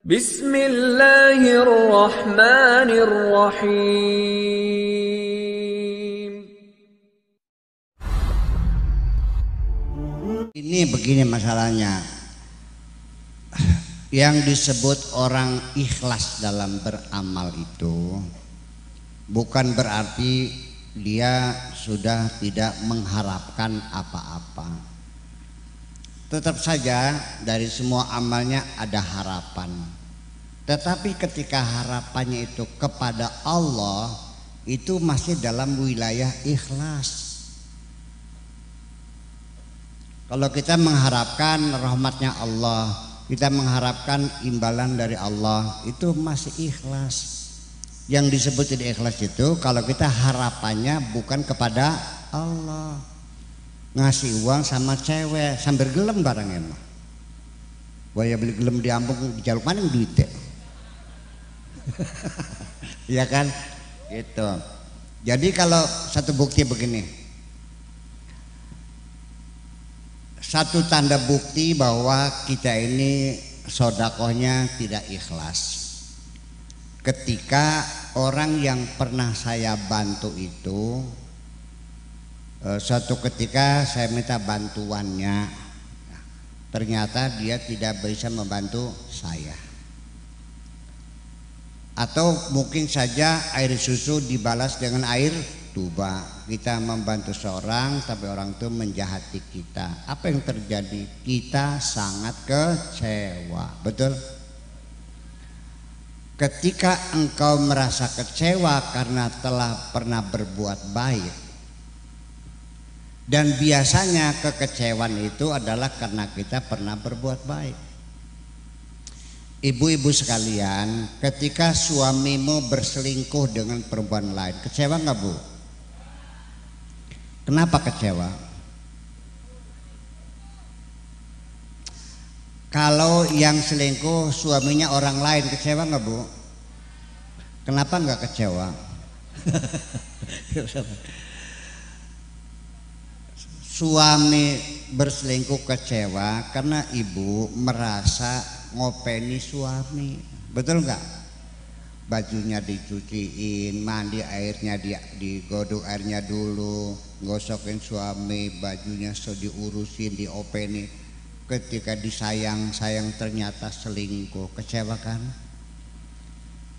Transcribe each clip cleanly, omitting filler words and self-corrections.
Bismillahirrahmanirrahim. Ini begini masalahnya. Yang disebut orang ikhlas dalam beramal itu bukan berarti dia sudah tidak mengharapkan apa-apa. Tetap saja dari semua amalnya ada harapan. Tetapi ketika harapannya itu kepada Allah, itu masih dalam wilayah ikhlas. Kalau kita mengharapkan rahmatnya Allah, kita mengharapkan imbalan dari Allah, itu masih ikhlas. Yang disebut tidak ikhlas itu kalau kita harapannya bukan kepada Allah. Ngasih uang sama cewek sambil gelem barangnya mah. Wah ya beli gelem di Ambung di jaluk mana yang duitnya? Ya kan? Gitu. Jadi kalau satu bukti begini. Satu tanda bukti bahwa kita ini sodakohnya tidak ikhlas. Ketika orang yang pernah saya bantu itu, suatu ketika saya minta bantuannya, ternyata dia tidak bisa membantu saya. Atau mungkin saja air susu dibalas dengan air tuba. Kita membantu seorang tapi orang itu menjahati kita. Apa yang terjadi? Kita sangat kecewa. Betul? Ketika engkau merasa kecewa karena telah pernah berbuat baik, dan biasanya kekecewaan itu adalah karena kita pernah berbuat baik. Ibu-ibu sekalian, ketika suamimu berselingkuh dengan perempuan lain, kecewa nggak Bu? Kenapa kecewa? Kalau yang selingkuh suaminya orang lain, kecewa nggak Bu? Kenapa nggak kecewa? Suami berselingkuh kecewa karena ibu merasa ngopeni suami, betul nggak? Bajunya dicuciin, mandi airnya digodok airnya dulu, gosokin suami, bajunya diurusin, diopeni. Ketika disayang ternyata selingkuh, kecewa kan?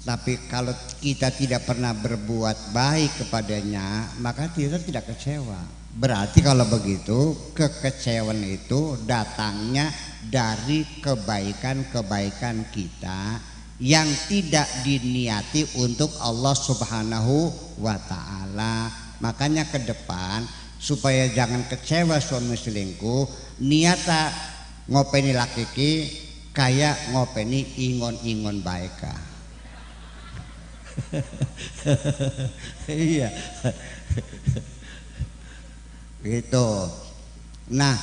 Tapi kalau kita tidak pernah berbuat baik kepadanya, maka kita tidak kecewa. Berarti kalau begitu kekecewaan itu datangnya dari kebaikan-kebaikan kita yang tidak diniati untuk Allah Subhanahu wa ta'ala. Makanya ke depan supaya jangan kecewa suami selingkuh, niata ngopeni laki kayak ngopeni ingon-ingon baika. Iya. Gitu. Nah,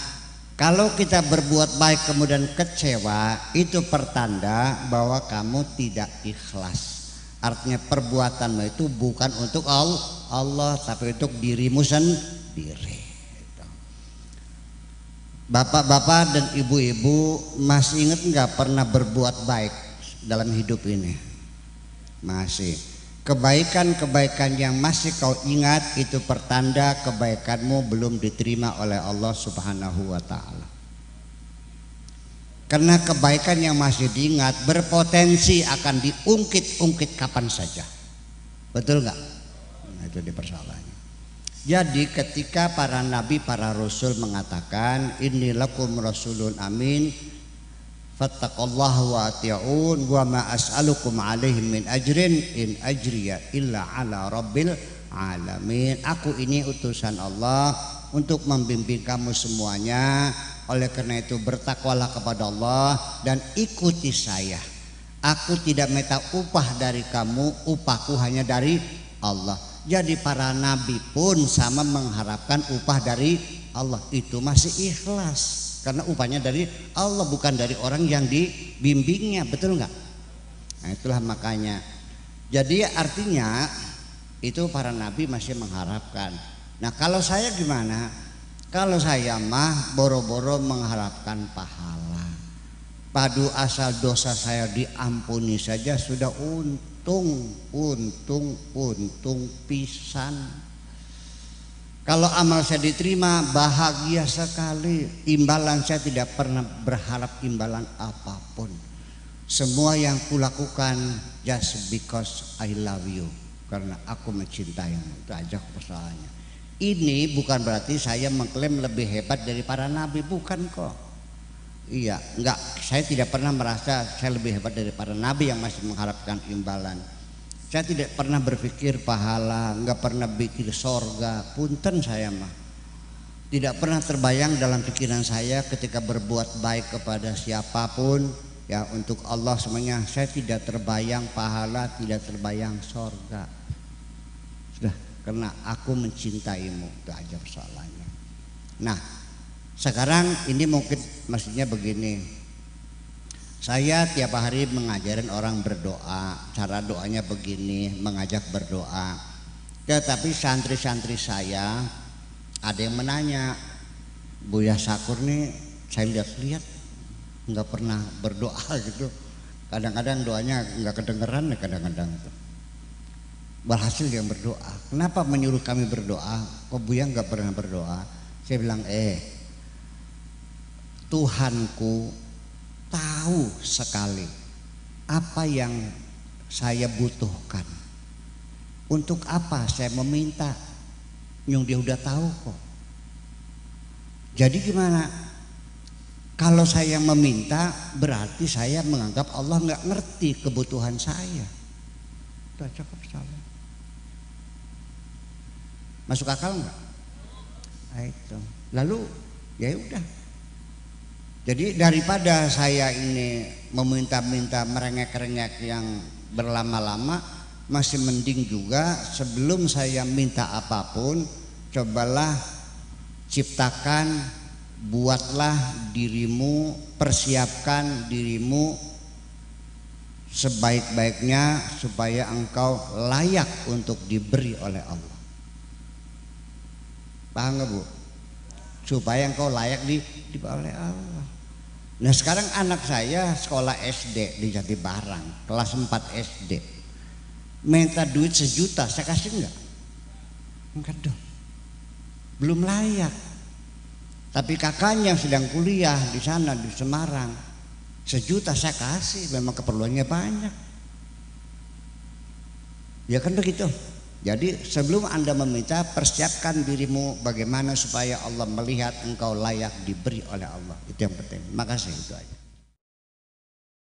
kalau kita berbuat baik kemudian kecewa, itu pertanda bahwa kamu tidak ikhlas. Artinya perbuatanmu itu bukan untuk Allah, tapi untuk dirimu sendiri. Bapak-bapak dan ibu-ibu masih ingat nggak pernah berbuat baik dalam hidup ini? Masih. Kebaikan-kebaikan yang masih kau ingat itu pertanda kebaikanmu belum diterima oleh Allah Subhanahu wa ta'ala. Karena kebaikan yang masih diingat berpotensi akan diungkit-ungkit kapan saja. Betul nggak? Nah, itu dia persoalannya. Jadi ketika para nabi, para rasul mengatakan inni lakum rasulun amin fattaqullaha wa ati'un wa ma as'alukum alaihi min ajrin in ajriya illa ala rabbil alamin. Aku ini utusan Allah untuk membimbing kamu semuanya. Oleh karena itu bertakwalah kepada Allah dan ikuti saya. Aku tidak minta upah dari kamu, upahku hanya dari Allah. Jadi para nabi pun sama mengharapkan upah dari Allah. Itu masih ikhlas. Karena upahnya dari Allah, bukan dari orang yang dibimbingnya, betul nggak? Nah itulah makanya. Jadi artinya itu para nabi masih mengharapkan. Nah kalau saya gimana? Kalau saya mah boro-boro mengharapkan pahala. padu asal dosa saya diampuni saja sudah untung pisan. Kalau amal saya diterima bahagia sekali. Imbalan saya tidak pernah berharap imbalan apapun. Semua yang kulakukan just because I love you, karena aku mencintaimu. Itu aja persoalannya. Ini bukan berarti saya mengklaim lebih hebat dari para nabi, bukan kok. Iya, enggak, saya tidak pernah merasa saya lebih hebat dari para nabi yang masih mengharapkan imbalan. Saya tidak pernah berpikir pahala, enggak pernah pikir sorga, punten saya mah. Tidak pernah terbayang dalam pikiran saya ketika berbuat baik kepada siapapun, ya untuk Allah semuanya. Saya tidak terbayang pahala, tidak terbayang sorga. Sudah, karena aku mencintaimu, itu aja persoalannya. Nah, sekarang ini mungkin maksudnya begini. Saya tiap hari mengajarin orang berdoa, cara doanya begini, mengajak berdoa. Tetapi santri-santri saya ada yang menanya, Buya Sakur nih saya lihat-lihat nggak pernah berdoa gitu. Kadang-kadang doanya nggak kedengeran, kadang-kadang tuh. Berhasil yang berdoa. Kenapa menyuruh kami berdoa? Kok Buya nggak pernah berdoa? Saya bilang, Tuhanku tahu sekali apa yang saya butuhkan. Untuk apa saya meminta? Yang dia udah tahu kok. Jadi gimana? Kalau saya meminta berarti saya menganggap Allah nggak ngerti kebutuhan saya. Itu cukup salah. Masuk akal nggak? Nah, itu. Lalu ya udah. Jadi daripada saya ini meminta-minta merengek-rengek yang berlama-lama, masih mending juga sebelum saya minta apapun, cobalah ciptakan, buatlah dirimu, persiapkan dirimu sebaik-baiknya supaya engkau layak untuk diberi oleh Allah. Paham gak Bu? Supaya engkau layak diberi oleh Allah. Nah sekarang anak saya sekolah SD di Jatibarang, kelas 4 SD, minta duit 1 juta, saya kasih enggak? Enggak dong, belum layak. Tapi kakaknya yang sedang kuliah di sana di Semarang, 1 juta saya kasih, memang keperluannya banyak. Ya kan begitu. Jadi sebelum Anda meminta, persiapkan dirimu bagaimana supaya Allah melihat engkau layak diberi oleh Allah. Itu yang penting. Makasih, itu aja.